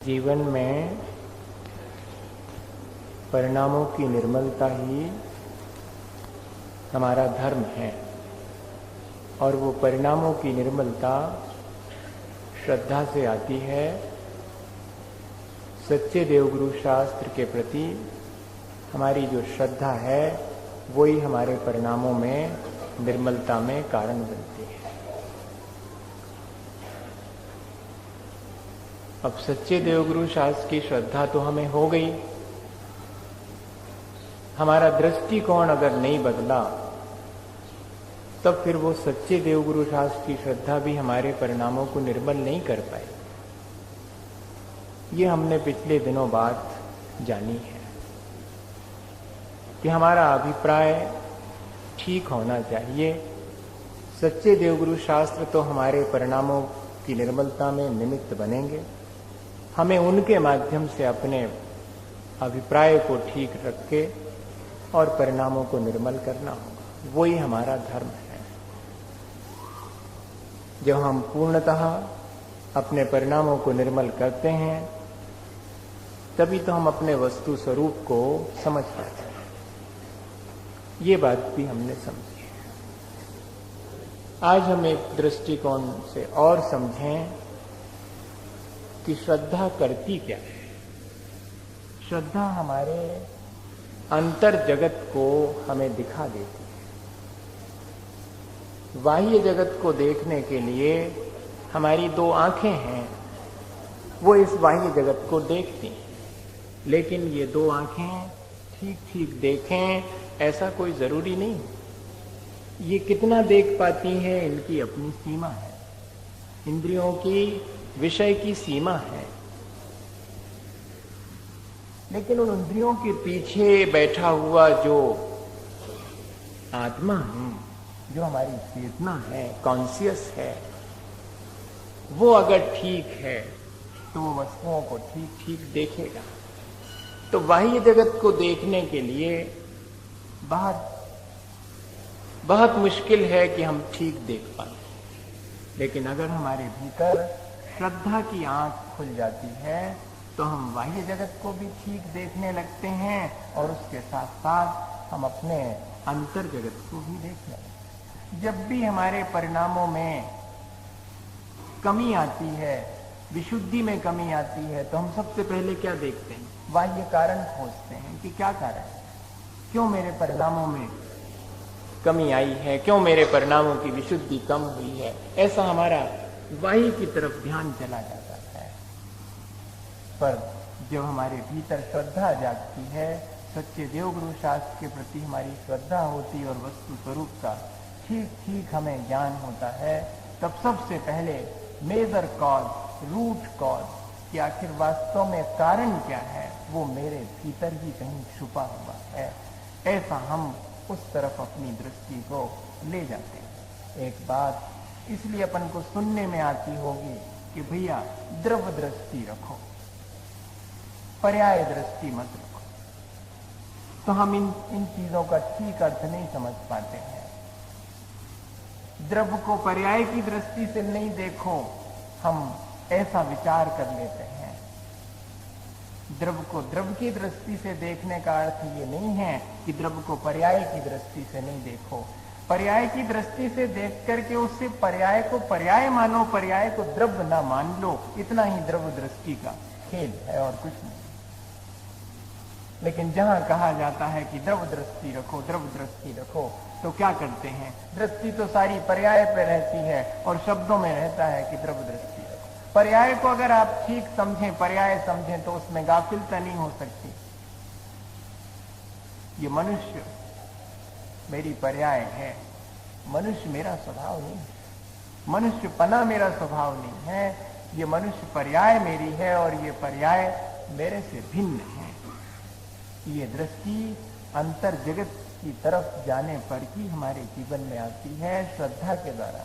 जीवन में परिणामों की निर्मलता ही हमारा धर्म है और वो परिणामों की निर्मलता श्रद्धा से आती है। सच्चे देवगुरु शास्त्र के प्रति हमारी जो श्रद्धा है वही हमारे परिणामों में निर्मलता में कारण बनती है। अब सच्चे देवगुरु शास्त्र की श्रद्धा तो हमें हो गई, हमारा दृष्टिकोण अगर नहीं बदला तब फिर वो सच्चे देवगुरु शास्त्र की श्रद्धा भी हमारे परिणामों को निर्मल नहीं कर पाए। ये हमने पिछले दिनों बात जानी है कि हमारा अभिप्राय ठीक होना चाहिए। सच्चे देवगुरु शास्त्र तो हमारे परिणामों की निर्मलता में निमित्त बनेंगे। हमें उनके माध्यम से अपने अभिप्राय को ठीक रख के और परिणामों को निर्मल करना होगा। वही हमारा धर्म है। जब हम पूर्णतः अपने परिणामों को निर्मल करते हैं तभी तो हम अपने वस्तु स्वरूप को समझ पाते हैं। ये बात भी हमने समझी है। आज हम एक दृष्टिकोण से और समझें कि श्रद्धा करती क्या है। श्रद्धा हमारे अंतर जगत को हमें दिखा देती है। बाह्य जगत को देखने के लिए हमारी दो आंखें हैं, वो इस बाह्य जगत को देखती हैं, लेकिन ये दो आंखें ठीक ठीक देखें ऐसा कोई जरूरी नहीं। ये कितना देख पाती हैं इनकी अपनी सीमा है। इंद्रियों की विषय की सीमा है, लेकिन उन इंद्रियों के पीछे बैठा हुआ जो आत्मा है, जो हमारी चेतना है, कॉन्शियस है, वो अगर ठीक है तो वो वस्तुओं को ठीक ठीक देखेगा। तो बाह्य जगत को देखने के लिए बहुत मुश्किल है कि हम ठीक देख पाए, लेकिन अगर हमारे भीतर श्रद्धा की आंख खुल जाती है तो हम बाह्य जगत को भी ठीक देखने लगते हैं और उसके साथ साथ हम अपने अंतर जगत को भी देखने लगते हैं। जब भी हमारे परिणामों में कमी आती है, विशुद्धि में कमी आती है, तो हम सबसे पहले क्या देखते हैं? बाह्य कारण खोजते हैं कि क्या कारण है, क्यों मेरे परिणामों में कमी आई है, क्यों मेरे परिणामों की विशुद्धि कम हुई है। ऐसा हमारा बाह्य की तरफ ध्यान चला जाता है। पर जब हमारे भीतर श्रद्धा जागती है, सच्चे देवगुरु शास्त्र के प्रति हमारी श्रद्धा होती और वस्तु स्वरूप का ठीक ठीक हमें ज्ञान होता है, तब सबसे पहले मेजर कॉज, रूट कॉज कि आखिर वास्तव में कारण क्या है, वो मेरे भीतर ही कहीं छुपा हुआ है। ऐसा हम उस तरफ अपनी दृष्टि को ले जाते हैं। एक बात इसलिए अपन को सुनने में आती होगी कि भैया द्रव्य दृष्टि रखो, पर्याय दृष्टि मत रखो। तो हम इन चीजों का ठीक अर्थ नहीं समझ पाते हैं। द्रव्य को पर्याय की दृष्टि से नहीं देखो, हम ऐसा विचार कर लेते हैं। द्रव्य को द्रव्य की दृष्टि से देखने का अर्थ ये नहीं है कि द्रव्य को पर्याय की दृष्टि से नहीं देखो। पर्याय की दृष्टि से देख करके उससे पर्याय को पर्याय मानो, पर्याय को द्रव्य ना मान लो, इतना ही द्रव्य दृष्टि का खेल है और कुछ नहीं। लेकिन जहां कहा जाता है कि द्रव्य दृष्टि रखो, द्रव्य दृष्टि रखो, तो क्या करते हैं? दृष्टि तो सारी पर्याय पे रहती है और शब्दों में रहता है कि द्रव्य दृष्टि रखो। पर्याय को अगर आप ठीक समझें, पर्याय समझें, तो उसमें गाफिलता नहीं हो सकती। ये मनुष्य मेरी पर्याय है, मनुष्य मेरा स्वभाव नहीं है, मनुष्य पना मेरा स्वभाव नहीं है। ये मनुष्य पर्याय मेरी है और ये पर्याय मेरे से भिन्न है। ये दृष्टि अंतर जगत की तरफ जाने पर ही हमारे जीवन में आती है, श्रद्धा के द्वारा।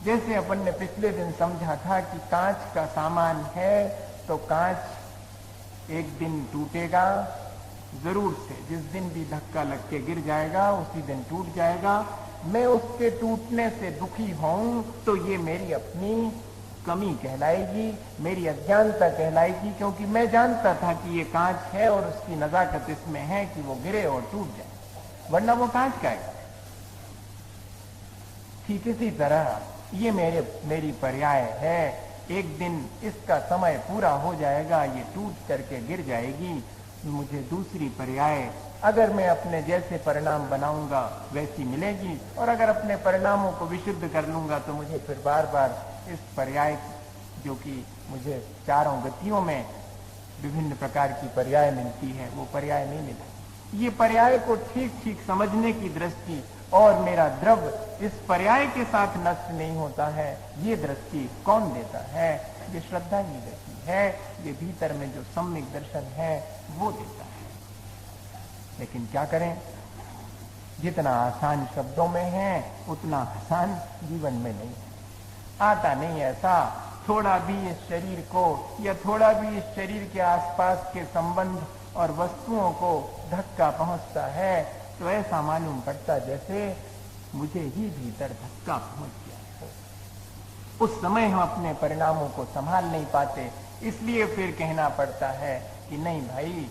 जैसे अपन ने पिछले दिन समझा था कि कांच का सामान है तो कांच एक दिन टूटेगा जरूर से। जिस दिन भी धक्का लग के गिर जाएगा उसी दिन टूट जाएगा। मैं उसके टूटने से दुखी हूं तो ये मेरी अपनी कमी कहलाएगी, मेरी अज्ञानता कहलाएगी, क्योंकि मैं जानता था कि ये कांच है और उसकी नजाकत इसमें है कि वो गिरे और टूट जाए, वरना वो कांच का है। ठीक इसी तरह ये मेरी पर्याय है। एक दिन इसका समय पूरा हो जाएगा, ये टूट करके गिर जाएगी, मुझे दूसरी पर्याय अगर मैं अपने जैसे परिणाम बनाऊंगा वैसी मिलेगी, और अगर अपने परिणामों को विशुद्ध कर लूंगा तो मुझे फिर बार बार इस पर्याय, जो कि मुझे चारों गतियों में विभिन्न प्रकार की पर्याय मिलती है, वो पर्याय नहीं मिलेगी। ये पर्याय को ठीक ठीक समझने की दृष्टि और मेरा द्रव्य इस पर्याय के साथ नष्ट नहीं होता है, ये दृष्टि कौन देता है? ये श्रद्धा ही देती है, ये भीतर में जो सम्यक दर्शन है वो देता है। लेकिन क्या करें, जितना आसान शब्दों में है उतना आसान जीवन में नहीं है। आता नहीं ऐसा, थोड़ा भी इस शरीर को या थोड़ा भी इस शरीर के आसपास के संबंध और वस्तुओं को धक्का पहुंचता है तो ऐसा मालूम पड़ता जैसे मुझे ही भीतर धक्का पहुंच गया हो। उस समय हम अपने परिणामों को संभाल नहीं पाते, इसलिए फिर कहना पड़ता है कि नहीं भाई,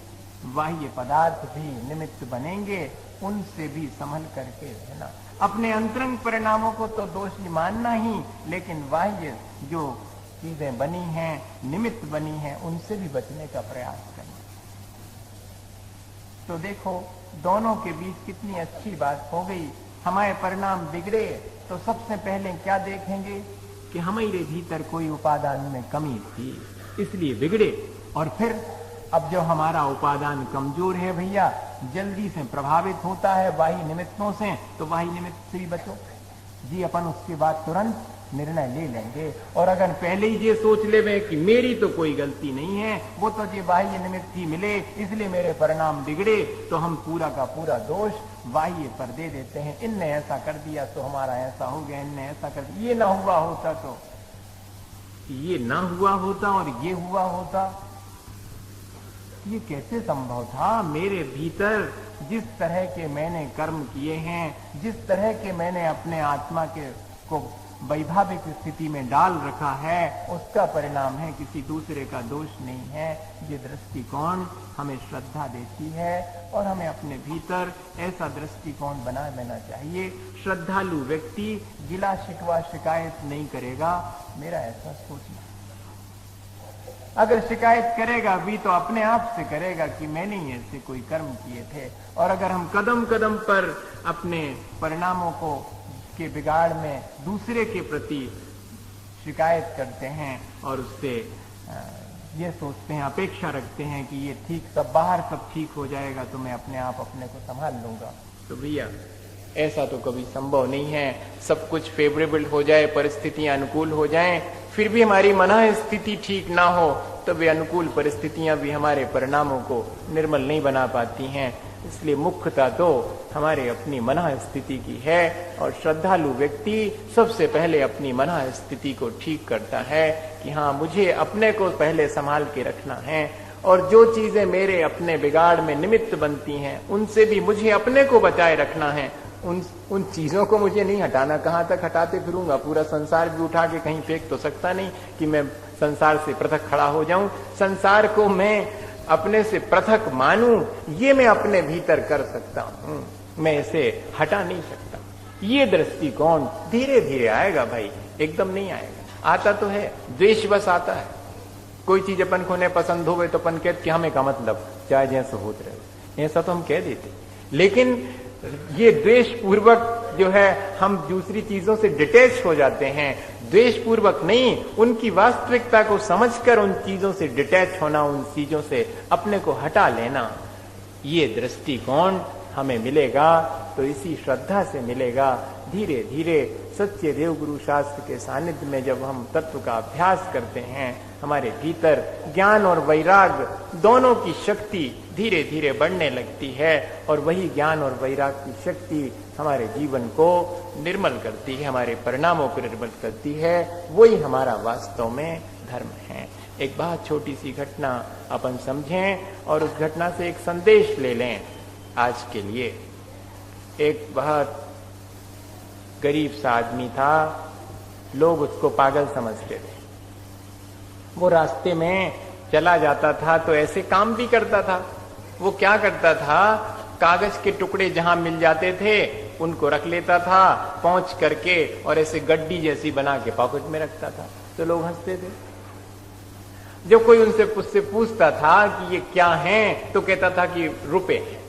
बाह्य पदार्थ भी निमित्त बनेंगे, उनसे भी संभल करके रहना। अपने अंतरंग परिणामों को तो दोषी मानना ही, लेकिन बाह्य जो चीजें बनी हैं, निमित्त बनी हैं, उनसे भी बचने का प्रयास करना। तो देखो, दोनों के बीच कितनी अच्छी बात हो गई। हमारे परिणाम बिगड़े तो सबसे पहले क्या देखेंगे कि हमारे भीतर कोई उपादान में कमी थी, इसलिए बिगड़े। और फिर अब जो हमारा उपादान कमजोर है भैया, जल्दी से प्रभावित होता है बाह्य निमित्तों से, तो बाह्य निमित्त से भी बचो जी। अपन उसके बाद तुरंत निर्णय ले लेंगे। और अगर पहले ही ये सोच ले कि मेरी तो कोई गलती नहीं है, वो तो ये बाह्य निमित्त ही मिले इसलिए मेरे परिणाम बिगड़े, तो हम पूरा का पूरा दोष बाह्य पर दे देते हैं। इनने ऐसा कर दिया तो हमारा ऐसा हो गया, इनने ऐसा कर दिया, ये ना हुआ होता तो ये ना हुआ होता और ये हुआ होता, ये कैसे संभव था? मेरे भीतर जिस तरह के मैंने कर्म किए हैं, जिस तरह के मैंने अपने आत्मा को वैभाविक स्थिति में डाल रखा है, उसका परिणाम है, किसी दूसरे का दोष नहीं है। ये दृष्टिकोण हमें श्रद्धा देती है और हमें अपने भीतर ऐसा दृष्टिकोण बना लेना चाहिए। श्रद्धालु व्यक्ति गिला शिकवा शिकायत नहीं करेगा, मेरा ऐसा सोचना। अगर शिकायत करेगा भी तो अपने आप से करेगा कि मैंने ही ऐसे कोई कर्म किए थे। और अगर हम कदम कदम पर अपने परिणामों को के बिगाड़ में दूसरे के प्रति शिकायत करते हैं और उससे ये सोचते हैं, अपेक्षा रखते हैं कि ये ठीक सब बाहर सब ठीक हो जाएगा तो मैं अपने आप अपने को संभाल लूंगा, तो भैया ऐसा तो कभी संभव नहीं है। सब कुछ फेवरेबल हो जाए, परिस्थितियां अनुकूल हो जाएं, फिर भी हमारी मन स्थिति ठीक ना हो तो वे अनुकूल परिस्थितियां भी हमारे परिणामों को निर्मल नहीं बना पाती हैं। इसलिए मुख्यता तो हमारे अपनी मन स्थिति की है और श्रद्धालु व्यक्ति सबसे पहले अपनी मन स्थिति को ठीक करता है कि हाँ, मुझे अपने को पहले संभाल के रखना है और जो चीजें मेरे अपने बिगाड़ में निमित्त बनती हैं उनसे भी मुझे अपने को बचाए रखना है। उन चीजों को मुझे नहीं हटाना, कहां तक हटाते फिरूंगा? पूरा संसार भी उठा के कहीं फेंक तो सकता नहीं कि मैं संसार से पृथक खड़ा हो जाऊं। संसार को मैं अपने से पृथक मानूं, ये मैं अपने भीतर कर सकता हूं, मैं इसे हटा नहीं सकता। ये दृष्टिकोण धीरे धीरे आएगा भाई, एकदम नहीं आएगा। आता तो है, द्वेष बस आता है। कोई चीज अपन को नहीं पसंद हो तो अपन कहते कि हमें का मतलब चाहे जैसे होते रहे, ऐसा तो हम कह देते। लेकिन ये द्वेष पूर्वक जो है हम दूसरी चीजों से डिटैच हो जाते हैं। द्वेष पूर्वक नहीं, उनकी वास्तविकता को समझकर उन चीजों से डिटैच होना, उन चीजों से अपने को हटा लेना, ये दृष्टिकोण हमें मिलेगा तो इसी श्रद्धा से मिलेगा। धीरे धीरे सच्चे देवगुरु शास्त्र के सानिध्य में जब हम तत्व का अभ्यास करते हैं, हमारे भीतर ज्ञान और वैराग दोनों की शक्ति धीरे धीरे बढ़ने लगती है और वही ज्ञान और वैराग की शक्ति हमारे जीवन को निर्मल करती है, हमारे परिणामों को निर्मल करती है। वही हमारा वास्तव में धर्म है। एक बहुत छोटी सी घटना अपन समझें और उस घटना से एक संदेश ले लें आज के लिए। एक बहुत गरीब सा आदमी था, लोग उसको पागल समझते थे। वो रास्ते में चला जाता था तो ऐसे काम भी करता था। वो क्या करता था, कागज के टुकड़े जहां मिल जाते थे उनको रख लेता था पहुंच करके, और ऐसे गड्डी जैसी बना के पॉकेट में रखता था। तो लोग हंसते थे। जब कोई उससे पूछता था कि ये क्या है, तो कहता था कि रुपए हैं।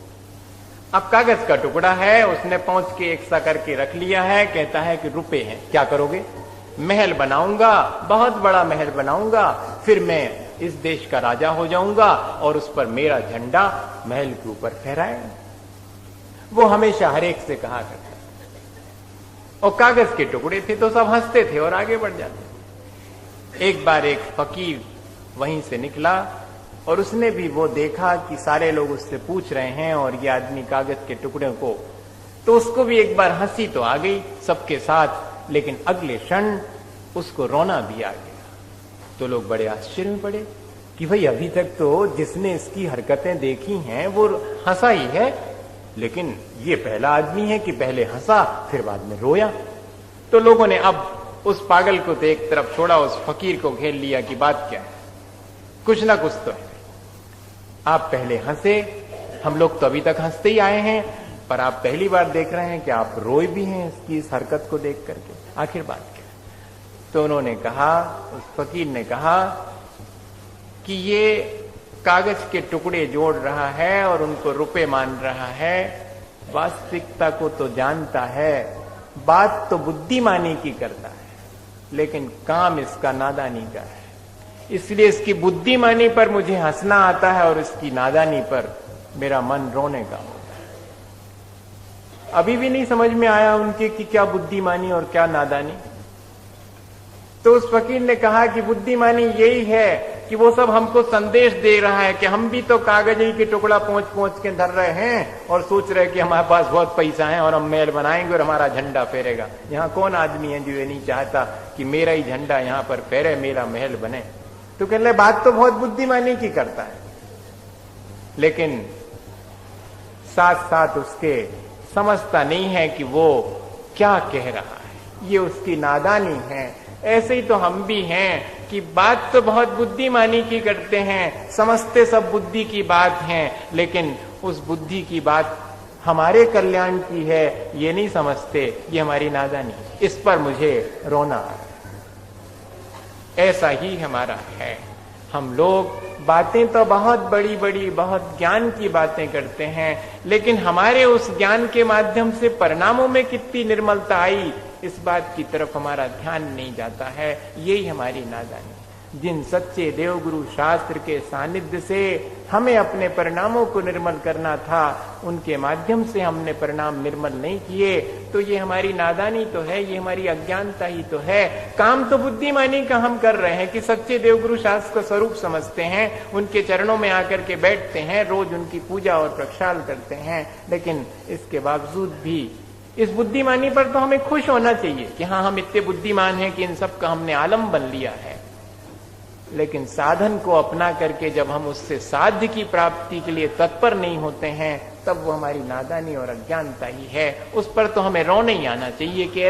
अब कागज का टुकड़ा है, उसने पहुंच के एक सा करके रख लिया है, कहता है कि रुपए हैं। क्या करोगे? महल बनाऊंगा, बहुत बड़ा महल बनाऊंगा, फिर मैं इस देश का राजा हो जाऊंगा और उस पर मेरा झंडा महल के ऊपर फहराएगा। वो हमेशा हर एक से कहा करता। और कागज के टुकड़े थे तो सब हंसते थे और आगे बढ़ जाते। एक बार एक फकीर वहीं से निकला और उसने भी वो देखा कि सारे लोग उससे पूछ रहे हैं और ये आदमी कागज के टुकड़े को, तो उसको भी एक बार हंसी तो आ गई सबके साथ, लेकिन अगले क्षण उसको रोना भी आ गया। तो लोग बड़े आश्चर्य में पड़े कि भाई अभी तक तो जिसने इसकी हरकतें देखी हैं वो हंसा ही है, लेकिन ये पहला आदमी है कि पहले हंसा फिर बाद में रोया। तो लोगों ने अब उस पागल को तो एक तरफ छोड़ा, उस फकीर को घेर लिया कि बात क्या है, कुछ ना कुछ तो है। आप पहले हंसे, हम लोग तो अभी तक हंसते ही आए हैं, पर आप पहली बार देख रहे हैं कि आप रोए भी हैं इसकी इस हरकत को देख करके। आखिर बात क्या? तो उन्होंने कहा, उस फकीर ने कहा कि ये कागज के टुकड़े जोड़ रहा है और उनको रुपए मान रहा है, वास्तविकता को तो जानता है, बात तो बुद्धिमानी की करता है, लेकिन काम इसका नादानी का है। इसलिए इसकी बुद्धिमानी पर मुझे हंसना आता है और इसकी नादानी पर मेरा मन रोने का होता है। अभी भी नहीं समझ में आया उनके कि क्या बुद्धिमानी और क्या नादानी। तो उस फकीर ने कहा कि बुद्धिमानी यही है कि वो सब हमको संदेश दे रहा है कि हम भी तो कागज ही के टुकड़ा पहुंच के धर रहे हैं और सोच रहे हैं कि हमारे पास बहुत पैसा है और हम महल बनाएंगे और हमारा झंडा फहरेगा। यहाँ कौन आदमी है जो ये नहीं चाहता कि मेरा ही झंडा यहाँ पर फहरे, मेरा महल बने। तो कह रहे बात तो बहुत बुद्धिमानी की करता है, लेकिन साथ साथ उसके समझता नहीं है कि वो क्या कह रहा है, ये उसकी नादानी है। ऐसे ही तो हम भी हैं कि बात तो बहुत बुद्धिमानी की करते हैं, समझते सब बुद्धि की बात है, लेकिन उस बुद्धि की बात हमारे कल्याण की है ये नहीं समझते, ये हमारी नादानी। इस पर मुझे रोना आ रहा है। ऐसा ही हमारा है। हम लोग बातें तो बहुत बड़ी बड़ी, बहुत ज्ञान की बातें करते हैं, लेकिन हमारे उस ज्ञान के माध्यम से परिणामों में कितनी निर्मलता आई, इस बात की तरफ हमारा ध्यान नहीं जाता है। यही हमारी नादानी। जिन सच्चे देवगुरु शास्त्र के सानिध्य से हमें अपने परिणामों को निर्मल करना था, उनके माध्यम से हमने परिणाम निर्मल नहीं किए, तो ये हमारी नादानी तो है, ये हमारी अज्ञानता ही तो है। काम तो बुद्धिमानी का हम कर रहे हैं कि सच्चे देवगुरु शास्त्र का स्वरूप समझते हैं, उनके चरणों में आकर के बैठते हैं, रोज उनकी पूजा और प्रक्षाल करते हैं, लेकिन इसके बावजूद भी इस बुद्धिमानी पर तो हमें खुश होना चाहिए कि हाँ, हम इतने बुद्धिमान हैं कि इन सब का हमने आलम बन लिया है। लेकिन साधन को अपना करके जब हम उससे साध्य की प्राप्ति के लिए तत्पर नहीं होते हैं, तब वो हमारी नादानी और अज्ञानता ही है। उस पर तो हमें रोने ही आना चाहिए कि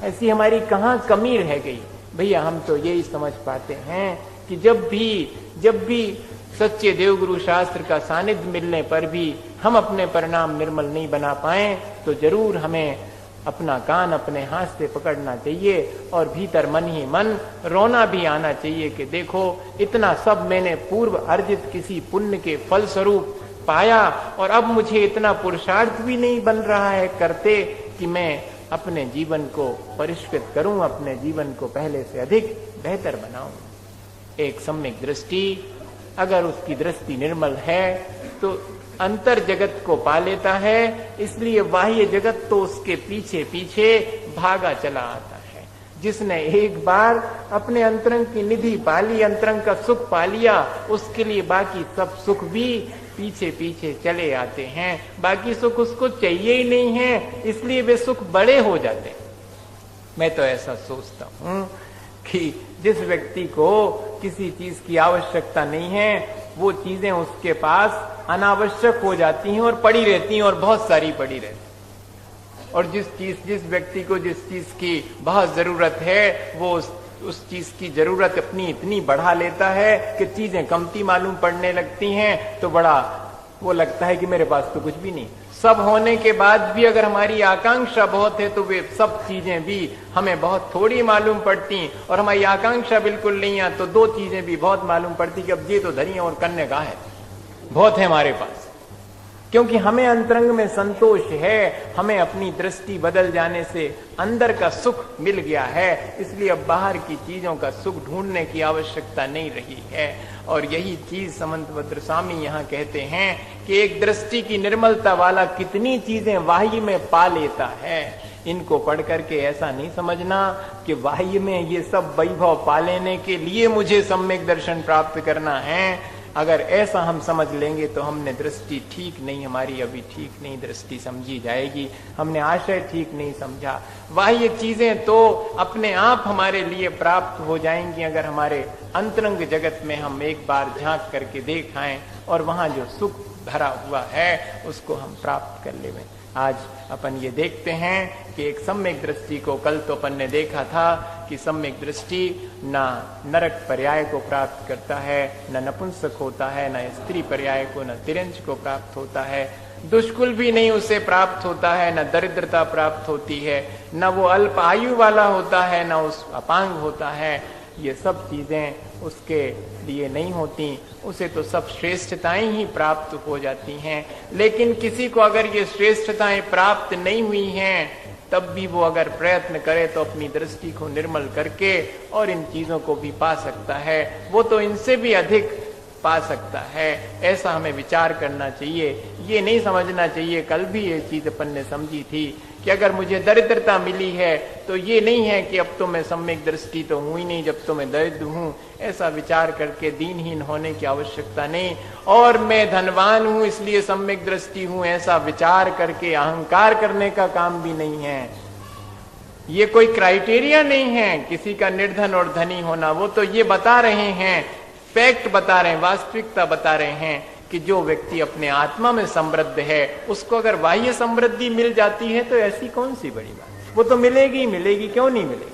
ऐसी हमारी कहाँ कमी रह गई। भैया हम तो यही समझ पाते हैं कि जब भी सच्चे देवगुरु शास्त्र का सानिध्य मिलने पर भी हम अपने परिणाम निर्मल नहीं बना पाए, तो जरूर हमें अपना कान अपने हाथ से पकड़ना चाहिए और भीतर मन ही मन रोना भी आना चाहिए कि देखो, इतना सब मैंने पूर्व अर्जित किसी पुण्य के फल स्वरूप पाया और अब मुझे इतना पुरुषार्थ भी नहीं बन रहा है करते कि मैं अपने जीवन को परिष्कृत करूं, अपने जीवन को पहले से अधिक बेहतर बनाऊं। एक सम्यक दृष्टि, अगर उसकी दृष्टि निर्मल है तो अंतर जगत को पा लेता है, इसलिए बाह्य जगत तो उसके पीछे पीछे भागा चला आता है। जिसने एक बार अपने अंतरंग की निधि पा ली, अंतरंग का सुख पा लिया, उसके लिए बाकी सब सुख भी पीछे पीछे चले आते हैं। बाकी सुख उसको चाहिए ही नहीं है, इसलिए वे सुख बड़े हो जाते हैं। मैं तो ऐसा सोचता हूं कि जिस व्यक्ति को किसी चीज की आवश्यकता नहीं है, वो चीजें उसके पास अनावश्यक हो जाती हैं और पड़ी रहती हैं और बहुत सारी पड़ी रहती हैं। और जिस व्यक्ति को जिस चीज की बहुत जरूरत है, वो उस चीज की जरूरत अपनी इतनी बढ़ा लेता है कि चीजें कमती मालूम पड़ने लगती हैं, तो बड़ा वो लगता है कि मेरे पास तो कुछ भी नहीं। सब होने के बाद भी अगर हमारी आकांक्षा बहुत है तो वे सब चीजें भी हमें बहुत थोड़ी मालूम पड़ती, और हमारी आकांक्षा बिल्कुल नहीं है तो दो चीजें भी बहुत मालूम पड़ती कि अब ये तो धनी और कन्या का है, बहुत है हमारे पास। क्योंकि हमें अंतरंग में संतोष है, हमें अपनी दृष्टि बदल जाने से अंदर का सुख मिल गया है, इसलिए अब बाहर की चीजों का सुख ढूंढने की आवश्यकता नहीं रही है। और यही चीज समंतभद्र स्वामी यहाँ कहते हैं कि एक दृष्टि की निर्मलता वाला कितनी चीजें वाह्य में पा लेता है। इनको पढ़ करके ऐसा नहीं समझना कि वाह्य में ये सब वैभव पा लेने के लिए मुझे सम्यक दर्शन प्राप्त करना है। अगर ऐसा हम समझ लेंगे तो हमने दृष्टि ठीक नहीं, हमारी अभी ठीक नहीं दृष्टि समझी जाएगी, हमने आशय ठीक नहीं समझा। बाह्य चीजें तो अपने आप हमारे लिए प्राप्त हो जाएंगी अगर हमारे अंतरंग जगत में हम एक बार झांक करके देख आएं और वहां जो सुख भरा हुआ है उसको हम प्राप्त कर लें। आज अपन ये देखते हैं कि एक सम्यक दृष्टि को, कल तो अपन ने देखा था कि सम्यक दृष्टि ना नरक पर्याय को प्राप्त करता है, न नपुंसक होता है, न स्त्री पर्याय को, न तिरंज को प्राप्त होता है, दुष्कुल भी नहीं उसे प्राप्त होता है, न दरिद्रता प्राप्त होती है, न वो अल्प आयु वाला होता है, न उस अपांग होता है। ये सब चीजें उसके लिए नहीं होती, उसे तो सब श्रेष्ठताएं ही प्राप्त हो जाती हैं। लेकिन किसी को अगर ये श्रेष्ठताएं प्राप्त नहीं हुई हैं, तब भी वो अगर प्रयत्न करे तो अपनी दृष्टि को निर्मल करके और इन चीजों को भी पा सकता है, वो तो इनसे भी अधिक पा सकता है। ऐसा हमें विचार करना चाहिए। ये नहीं समझना चाहिए, कल भी ये चीज अपन ने समझी थी कि अगर मुझे दरिद्रता मिली है तो ये नहीं है कि अब तो मैं सम्यक दृष्टि तो हूं ही नहीं जब तो मैं दरिद्र हूं। ऐसा विचार करके दीनहीन होने की आवश्यकता नहीं, और मैं धनवान हूं इसलिए सम्यक दृष्टि हूं, ऐसा विचार करके अहंकार करने का काम भी नहीं है। ये कोई क्राइटेरिया नहीं है किसी का निर्धन और धनी होना। वो तो ये बता रहे हैं, फैक्ट बता रहे हैं, वास्तविकता बता रहे हैं कि जो व्यक्ति अपने आत्मा में समृद्ध है उसको अगर बाह्य समृद्धि मिल जाती है तो ऐसी कौन सी बड़ी बात, वो तो मिलेगी ही मिलेगी, क्यों नहीं मिलेगी।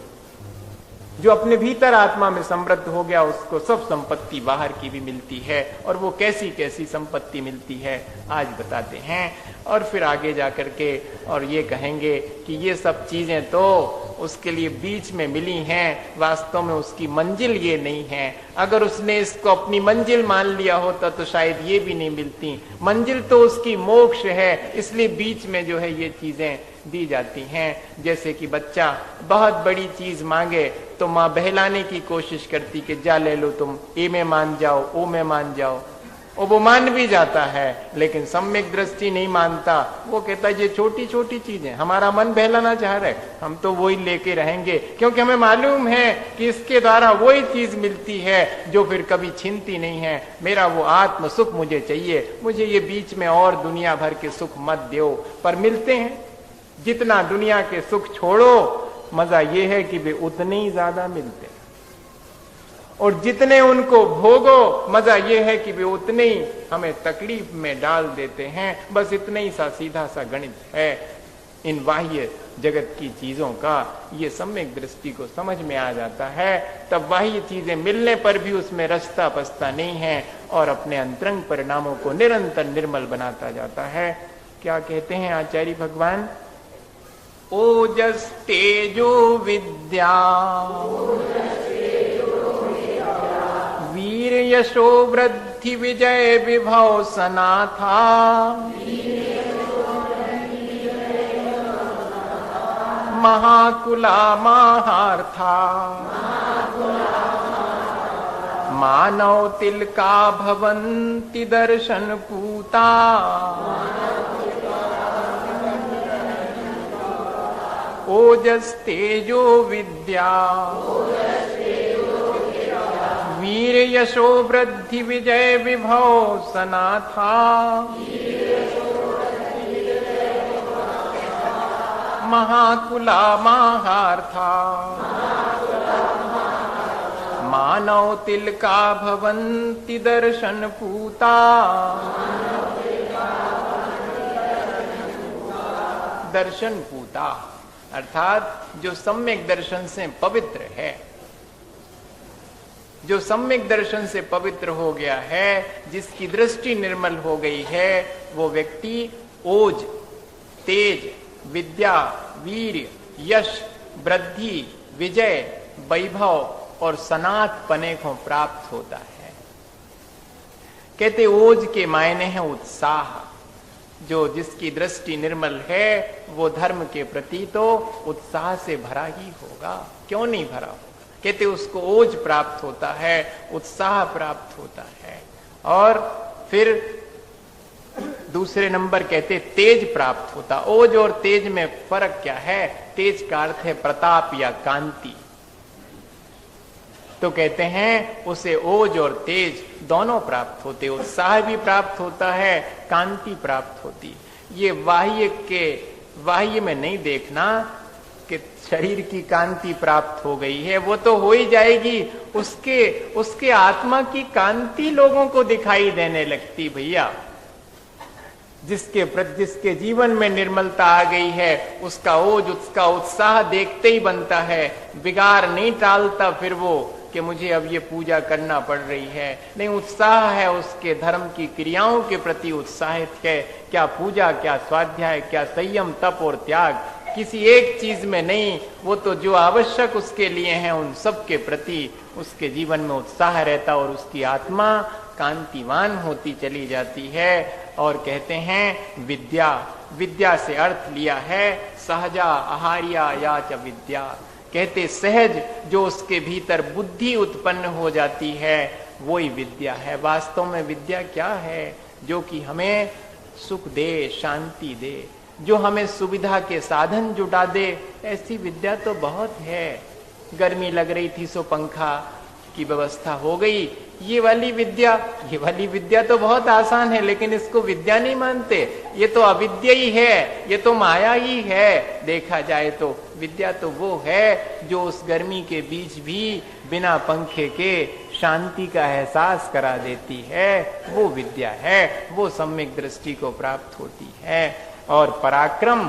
जो अपने भीतर आत्मा में समृद्ध हो गया उसको सब संपत्ति बाहर की भी मिलती है, और वो कैसी कैसी संपत्ति मिलती है आज बताते हैं। और फिर आगे जाकर के और ये कहेंगे कि ये सब चीजें तो उसके लिए बीच में मिली हैं, वास्तव में उसकी मंजिल ये नहीं है। अगर उसने इसको अपनी मंजिल मान लिया होता तो शायद ये भी नहीं मिलती। मंजिल तो उसकी मोक्ष है, इसलिए बीच में जो है ये चीजें दी जाती हैं। जैसे कि बच्चा बहुत बड़ी चीज मांगे तो माँ बहलाने की कोशिश करती कि जा ले लो तुम, ए में मान जाओ, ओ में मान जाओ, और वो मान भी जाता है। लेकिन सम्यक दृष्टि नहीं मानता, वो कहता है ये छोटी छोटी चीजें, हमारा मन बहलाना चाह रहा है, हम तो वही लेके रहेंगे, क्योंकि हमें मालूम है कि इसके द्वारा वही चीज मिलती है जो फिर कभी छिनती नहीं है। मेरा वो आत्म सुख मुझे चाहिए, मुझे ये बीच में और दुनिया भर के सुख मत दो। पर मिलते हैं, जितना दुनिया के सुख छोड़ो, मजा ये है कि वे उतने ही ज्यादा मिलते हैं, और जितने उनको भोगो मजा ये है कि वे उतने ही हमें तकलीफ में डाल देते हैं। बस इतना ही सा सीधा सा गणित है इन बाह्य जगत की चीजों का। ये सम्यक दृष्टि को समझ में आ जाता है, तब बाह्य चीजें मिलने पर भी उसमें रस्ता पस्ता नहीं है, और अपने अंतरंग परिणामों को निरंतर निर्मल बनाता जाता है। क्या कहते हैं आचार्य भगवान, ओजस तेजो विद्या वीर यशो वृद्धि विजय विभव सनाथा महाकुला महार्था मानव तिलका भवन्ति दर्शन पूता ओजस तेजो विद्या वीर यशो वृद्धि विजय विभव सनाथा महाकुला महार्था मानव तिलका भवन्ति दर्शन पूता दर्शन पूता अर्थात जो सम्यक दर्शन से पवित्र है, जो सम्यक दर्शन से पवित्र हो गया है, जिसकी दृष्टि निर्मल हो गई है, वो व्यक्ति ओज, तेज, विद्या, वीर, यश, वृद्धि, विजय, वैभव और सनात पने को प्राप्त होता है। कहते ओज के मायने हैं उत्साह। जो जिसकी दृष्टि निर्मल है वो धर्म के प्रति तो उत्साह से भरा ही होगा, क्यों नहीं भरा होगा। कहते उसको ओज प्राप्त होता है, उत्साह प्राप्त होता है। और फिर दूसरे नंबर कहते तेज प्राप्त होता। ओज और तेज में फर्क क्या है? तेज का अर्थ है प्रताप या कांति। तो कहते हैं उसे ओज और तेज दोनों प्राप्त होते, उत्साह भी प्राप्त होता है, कांति प्राप्त होती। ये बाह्य में नहीं देखना कि शरीर की कांति प्राप्त हो गई है, वो तो हो ही जाएगी। उसके आत्मा की कांति लोगों को दिखाई देने लगती भैया। जिसके जीवन में निर्मलता आ गई है, उसका ओज, उसका उत्साह देखते ही बनता है। बिगाड़ नहीं टालता फिर वो कि मुझे अब ये पूजा करना पड़ रही है, नहीं, उत्साह है, उसके धर्म की क्रियाओं के प्रति उत्साहित है। क्या पूजा, क्या स्वाध्याय, क्या संयम, तप और त्याग, किसी एक चीज में नहीं, वो तो जो आवश्यक उसके लिए हैं उन सब के प्रति उसके जीवन में उत्साह रहता और उसकी आत्मा कांतिवान होती चली जाती है। और कहते हैं विद्या से अर्थ लिया है सहजा आहार्या या च विद्या। कहते सहज जो उसके भीतर बुद्धि उत्पन्न हो जाती है वही विद्या है। वास्तव में विद्या क्या है? जो कि हमें सुख दे, शांति दे, जो हमें सुविधा के साधन जुटा दे। ऐसी विद्या तो बहुत है। गर्मी लग रही थी सो पंखा की व्यवस्था हो गई। ये वाली विद्या तो बहुत आसान है, लेकिन इसको विद्या नहीं मानते। ये तो अविद्या ही है, ये तो माया ही है। देखा जाए तो विद्या तो वो है जो उस गर्मी के बीच भी बिना पंखे के शांति का एहसास करा देती है। वो विद्या है, वो सम्यक दृष्टि को प्राप्त होती है। और पराक्रम,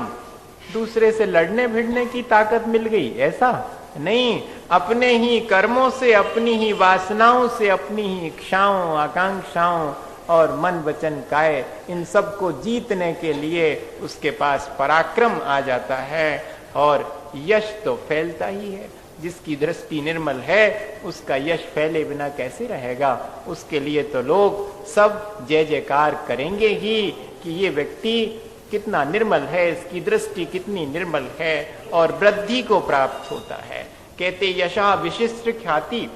दूसरे से लड़ने भिड़ने की ताकत मिल गई, ऐसा नहीं। अपने ही कर्मों से, अपनी ही वासनाओं से, अपनी ही इच्छाओं, आकांक्षाओं और मन वचन काया, इन सब को जीतने के लिए उसके पास पराक्रम आ जाता है। और यश तो फैलता ही है। जिसकी दृष्टि निर्मल है उसका यश फैले बिना कैसे रहेगा? उसके लिए तो लोग सब जय जयकार करेंगे ही कि ये व्यक्ति कितना निर्मल है, इसकी दृष्टि कितनी निर्मल है। और वृद्धि को प्राप्त होता है। कहते यशा विशिष्ट ख्याति।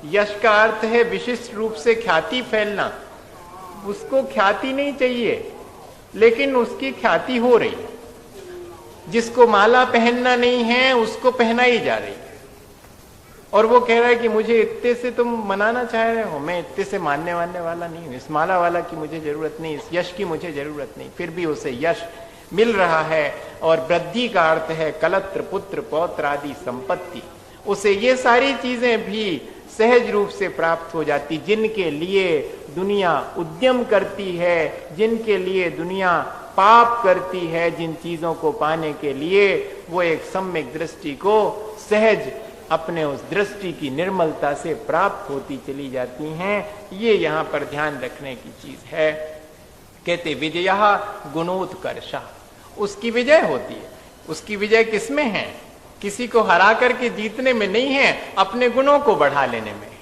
यश का अर्थ है विशिष्ट रूप से ख्याति फैलना। उसको ख्याति नहीं चाहिए, लेकिन उसकी ख्याति हो रही। जिसको माला पहनना नहीं है उसको पहनाई जा रही है। और वो कह रहा है कि मुझे इतने से तुम मनाना चाह रहे हो, मैं इतने से मानने वानने वाला नहीं हूं, इस माला वाला की मुझे जरूरत नहीं, इस यश की मुझे जरूरत नहीं। फिर भी उसे यश मिल रहा है। और वृद्धि का अर्थ है कलत्र, पुत्र, पौत्र आदि संपत्ति। उसे ये सारी चीजें भी सहज रूप से प्राप्त हो जाती। जिनके लिए दुनिया उद्यम करती है, जिनके लिए दुनिया पाप करती है, जिन चीजों को पाने के लिए, वो एक सम्यक दृष्टि को सहज अपने उस दृष्टि की निर्मलता से प्राप्त होती चली जाती हैं। ये यहाँ पर ध्यान रखने की चीज है। कहते विजया गुणोत्कर्षा, उसकी विजय होती है। उसकी विजय किसमें है? किसी को हरा करके जीतने में नहीं है, अपने गुणों को बढ़ा लेने में है।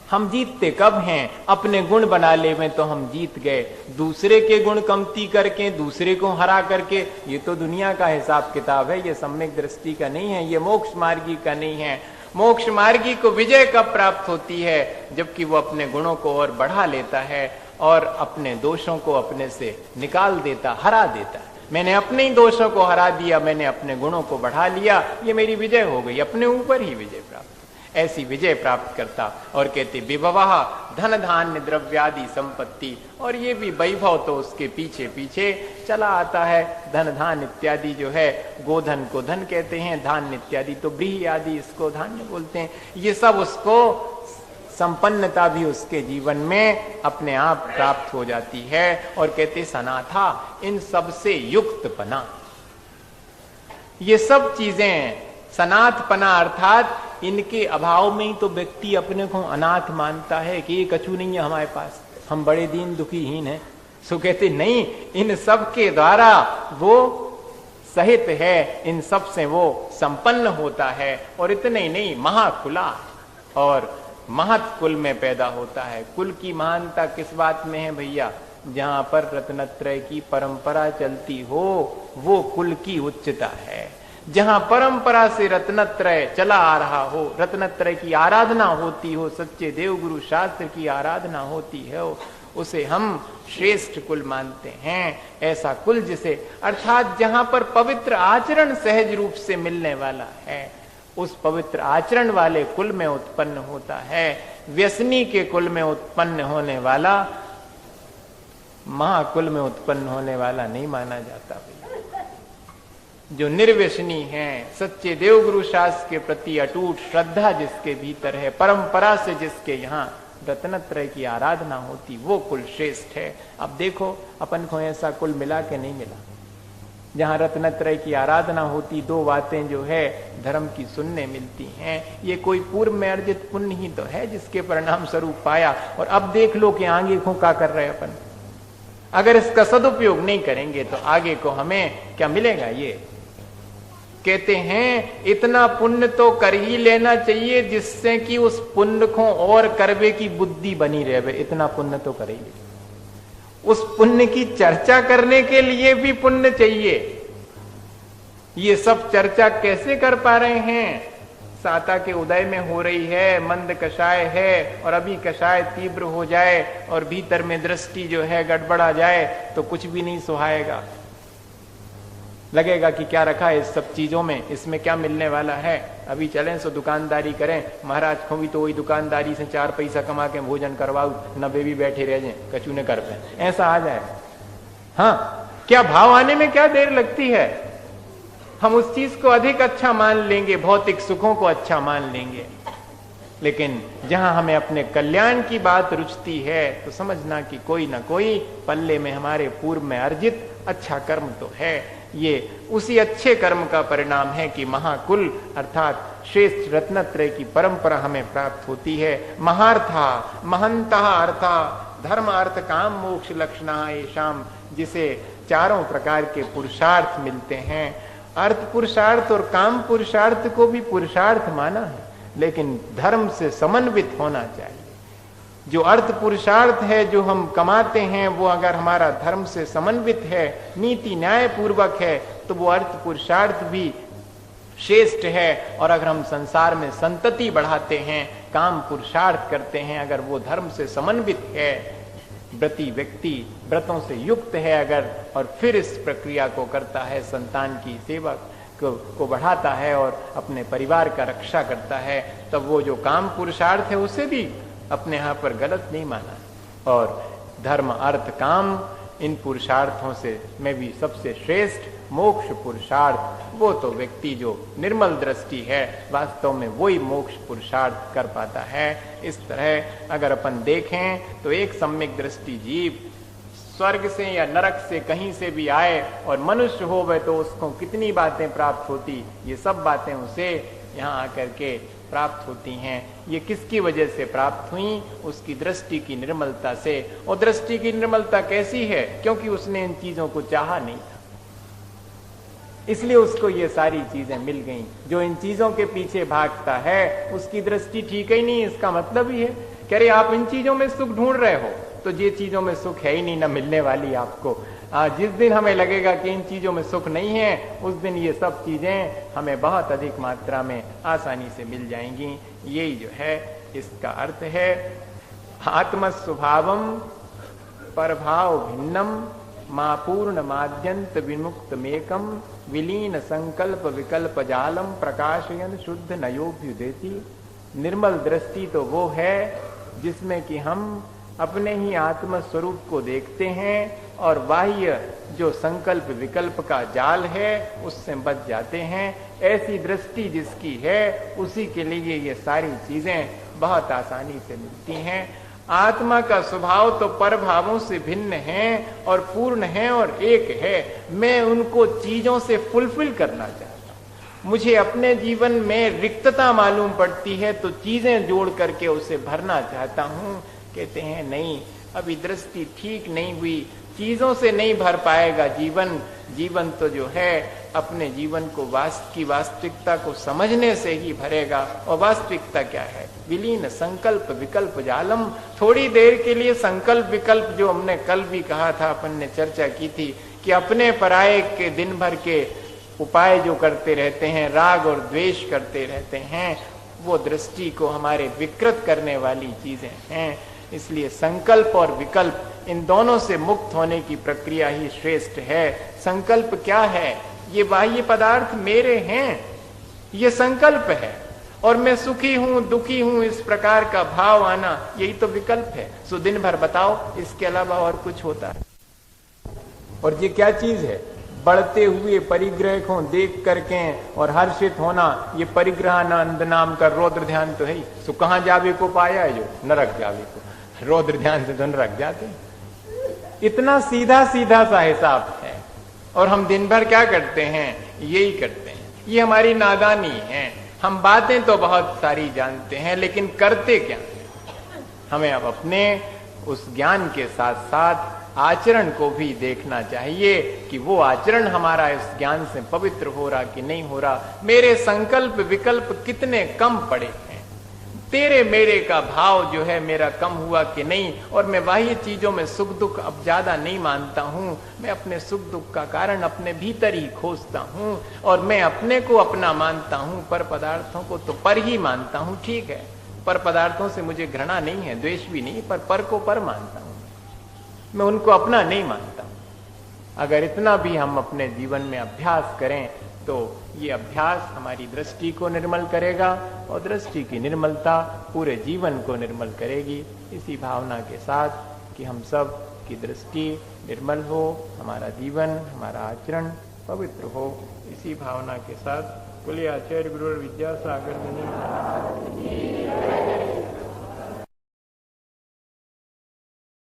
हम जीतते कब हैं? अपने गुण बना ले में तो हम जीत गए। दूसरे के गुण कमती करके, दूसरे को हरा करके, ये तो दुनिया का हिसाब किताब है, ये सम्यक दृष्टि का नहीं है, ये मोक्ष मार्गी का नहीं है। मोक्ष मार्गी को विजय कब प्राप्त होती है? जबकि वो अपने गुणों को और बढ़ा लेता है और अपने दोषों को अपने से निकाल देता, हरा देता। मैंने अपने ही दोषों को हरा दिया, मैंने अपने गुणों को बढ़ा लिया, ये मेरी विजय हो गई, अपने ऊपर ही विजय प्राप्त। ऐसी विजय प्राप्त करता। और कहते विभवः धन धान्य द्रव्यादि संपत्ति। और ये भी वैभव तो उसके पीछे पीछे चला आता है। धन धान्य इत्यादि जो है, गोधन को धन कहते हैं, धान्य इत्यादि तो ब्रीहि आदि इसको धान्य बोलते हैं। ये सब उसको संपन्नता भी उसके जीवन में अपने आप प्राप्त हो जाती है। और कहते सनाथा, इन सब से युक्त पना। ये सब चीजें, सनाथ पना अर्थात इनके अभाव में ही तो व्यक्ति अपने को अनाथ मानता है कि ये कछु नहीं है हमारे पास, हम बड़े दीन दुखीहीन हैं। सो कहते नहीं, इन सब के द्वारा वो सहित है, इन सब से वो संपन्न होता है। और इतने ही नहीं, महाकुला और महत कुल में पैदा होता है। कुल की महानता किस बात में है भैया? जहां पर रत्नत्रय की परंपरा चलती हो वो कुल की उच्चता है। जहां परंपरा से रत्नत्रय चला आ रहा हो, रत्नत्रय की आराधना होती हो, सच्चे देवगुरु शास्त्र की आराधना होती है, उसे हम श्रेष्ठ कुल मानते हैं। ऐसा कुल जिसे, अर्थात जहां पर पवित्र आचरण सहज रूप से मिलने वाला है, उस पवित्र आचरण वाले कुल में उत्पन्न होता है। व्यसनी के कुल में उत्पन्न होने वाला महाकुल में उत्पन्न होने वाला नहीं माना जाता भैया। जो निर्व्यसनी है, सच्चे देवगुरु शास्त्र के प्रति अटूट श्रद्धा जिसके भीतर है, परंपरा से जिसके यहाँ रत्नत्रय की आराधना होती, वो कुल श्रेष्ठ है। अब देखो अपन को ऐसा कुल मिला कि नहीं मिला, जहां रत्नत्रय की आराधना होती, दो बातें जो है धर्म की सुनने मिलती हैं। ये कोई पूर्व में अर्जित पुण्य ही तो है जिसके परिणाम स्वरूप पाया। और अब देख लो कि आगे को क्या कर रहे अपन। अगर इसका सदुपयोग नहीं करेंगे तो आगे को हमें क्या मिलेगा? ये कहते हैं इतना पुण्य तो कर ही लेना चाहिए जिससे कि उस पुण्य को और करवे की बुद्धि बनी रहे। इतना पुण्य तो करेंगे, उस पुण्य की चर्चा करने के लिए भी पुण्य चाहिए। ये सब चर्चा कैसे कर पा रहे हैं? साता के उदय में हो रही है, मंद कषाय है, और अभी कषाय तीव्र हो जाए और भीतर में दृष्टि जो है गड़बड़ा जाए तो कुछ भी नहीं सुहाएगा। लगेगा कि क्या रखा है इस सब चीजों में, इसमें क्या मिलने वाला है। अभी चलें सो दुकानदारी करें, महाराज को भी तो वही दुकानदारी से 4 पैसा कमा के भोजन करवाऊ, न वे भी बैठे रह जाए, कचू ने कर पाए, ऐसा आ जाए। हाँ, क्या भाव आने में क्या देर लगती है? हम उस चीज को अधिक अच्छा मान लेंगे, भौतिक सुखों को अच्छा मान लेंगे। लेकिन जहां हमें अपने कल्याण की बात रुचती है तो समझना कि कोई ना कोई पल्ले में हमारे पूर्व में अर्जित अच्छा कर्म तो है। ये उसी अच्छे कर्म का परिणाम है कि महाकुल अर्थात श्रेष्ठ रत्नत्रय की परंपरा हमें प्राप्त होती है। महार्था महंतः अर्था धर्म अर्थ काम मोक्ष लक्षणा येषाम, जिसे चारों प्रकार के पुरुषार्थ मिलते हैं। अर्थ पुरुषार्थ और काम पुरुषार्थ को भी पुरुषार्थ माना है, लेकिन धर्म से समन्वित होना चाहिए। जो अर्थ पुरुषार्थ है जो हम कमाते हैं वो अगर हमारा धर्म से समन्वित है, नीति न्याय पूर्वक है, तो वो अर्थ पुरुषार्थ भी श्रेष्ठ है। और अगर हम संसार में संतति बढ़ाते हैं, काम पुरुषार्थ करते हैं, अगर वो धर्म से समन्वित है, व्रती व्यक्ति व्रतों से युक्त है अगर, और फिर इस प्रक्रिया को करता है, संतान की सेवा को बढ़ाता है और अपने परिवार का रक्षा करता है, तब वो जो काम पुरुषार्थ है उसे भी अपने यहाँ पर गलत नहीं माना। और धर्म अर्थ काम इन पुरुषार्थों से में भी सबसे श्रेष्ठ मोक्ष पुरुषार्थ, वो तो व्यक्ति जो निर्मल दृष्टि है वास्तव में वही मोक्ष पुरुषार्थ कर पाता है। इस तरह अगर अपन देखें तो एक सम्यक दृष्टि जीव स्वर्ग से या नरक से कहीं से भी आए और मनुष्य हो गए तो उसको कितनी बातें प्राप्त होती, ये सब बातें उसे यहाँ आकर के प्राप्त होती हैं। ये किसकी वजह से प्राप्त हुई? उसकी दृष्टि की निर्मलता से। और दृष्टि की निर्मलता कैसी है? क्योंकि उसने इन चीजों को चाहा नहीं था, इसलिए उसको ये सारी चीजें मिल गईं। जो इन चीजों के पीछे भागता है उसकी दृष्टि ठीक ही नहीं। इसका मतलब ही है कह रहे आप इन चीजों में सुख ढूंढ रहे हो तो ये चीजों में सुख है ही नहीं, ना मिलने वाली आपको। जिस दिन हमें लगेगा कि इन चीजों में सुख नहीं है, उस दिन ये सब चीजें हमें बहुत अधिक मात्रा में आसानी से मिल जाएंगी। यही जो है इसका अर्थ है। आत्म स्वभावम परभाव भिन्नम मां पूर्ण माद्यंत विमुक्त मेकम विलीन संकल्प विकल्प जालम प्रकाशयन शुद्ध नयोभ्युदेति। निर्मल दृष्टि तो वो है जिसमें कि हम अपने ही आत्म स्वरूप को देखते हैं और बाह्य जो संकल्प विकल्प का जाल है उससे बच जाते हैं। ऐसी दृष्टि जिसकी है उसी के लिए ये सारी चीजें बहुत आसानी से मिलती हैं। आत्मा का स्वभाव तो पर भावों से भिन्न है और पूर्ण है और एक है। मैं उनको चीजों से फुलफिल करना चाहता हूं, मुझे अपने जीवन में रिक्तता मालूम पड़ती है तो चीजें जोड़ करके उसे भरना चाहता हूं। कहते हैं नहीं, अभी दृष्टि ठीक नहीं हुई, चीजों से नहीं भर पाएगा जीवन। जीवन तो जो है अपने जीवन को वास्तविकता को समझने से ही भरेगा। और वास्तविकता क्या है? विलीन संकल्प विकल्प जालम। थोड़ी देर के लिए संकल्प विकल्प, जो हमने कल भी कहा था, अपन ने चर्चा की थी कि अपने पराये के दिन भर के उपाय जो करते रहते हैं, राग और द्वेष करते रहते हैं, वो दृष्टि को हमारे विकृत करने वाली चीजें हैं। इसलिए संकल्प और विकल्प, इन दोनों से मुक्त होने की प्रक्रिया ही श्रेष्ठ है। संकल्प क्या है? ये बाह्य पदार्थ मेरे हैं, ये संकल्प है। और मैं सुखी हूं दुखी हूं, इस प्रकार का भाव आना, यही तो विकल्प है। सो दिन भर बताओ, इसके अलावा और कुछ होता है? और ये क्या चीज है? बढ़ते हुए परिग्रह को देख करके और हर्षित होना, ये परिग्रहानंद नाम का रौद्र ध्यान तो है ही। सो कहां जावे को पाया है? जो नरक जावे को। रौद्र ध्यान से तो नरक जाते। इतना सीधा सीधा सा हिसाब है। और हम दिन भर क्या करते हैं? यही करते हैं। ये हमारी नादानी है। हम बातें तो बहुत सारी जानते हैं, लेकिन करते क्या? हमें अब अपने उस ज्ञान के साथ साथ आचरण को भी देखना चाहिए कि वो आचरण हमारा इस ज्ञान से पवित्र हो रहा कि नहीं हो रहा। मेरे संकल्प विकल्प कितने कम पड़े हैं, तेरे मेरे का भाव जो है मेरा कम हुआ कि नहीं। और मैं बाह्य चीजों में सुख दुख अब ज्यादा नहीं मानता हूं। मैं अपने सुख दुख का कारण अपने भीतर ही खोजता हूं। और मैं अपने को अपना मानता हूं, पर पदार्थों को तो पर ही मानता हूं। ठीक है, पर पदार्थों से मुझे घृणा नहीं है, द्वेष भी नहीं, पर को पर मानता हूं। मैं उनको अपना नहीं मानता हूं। अगर इतना भी हम अपने जीवन में अभ्यास करें तो ये अभ्यास हमारी दृष्टि को निर्मल करेगा, और दृष्टि की निर्मलता पूरे जीवन को निर्मल करेगी। इसी भावना के साथ कि हम सब की दृष्टि निर्मल हो, हमारा जीवन हमारा आचरण पवित्र हो, इसी भावना के साथ बोलिए आचार्य गुरु विद्यासागर मुनि।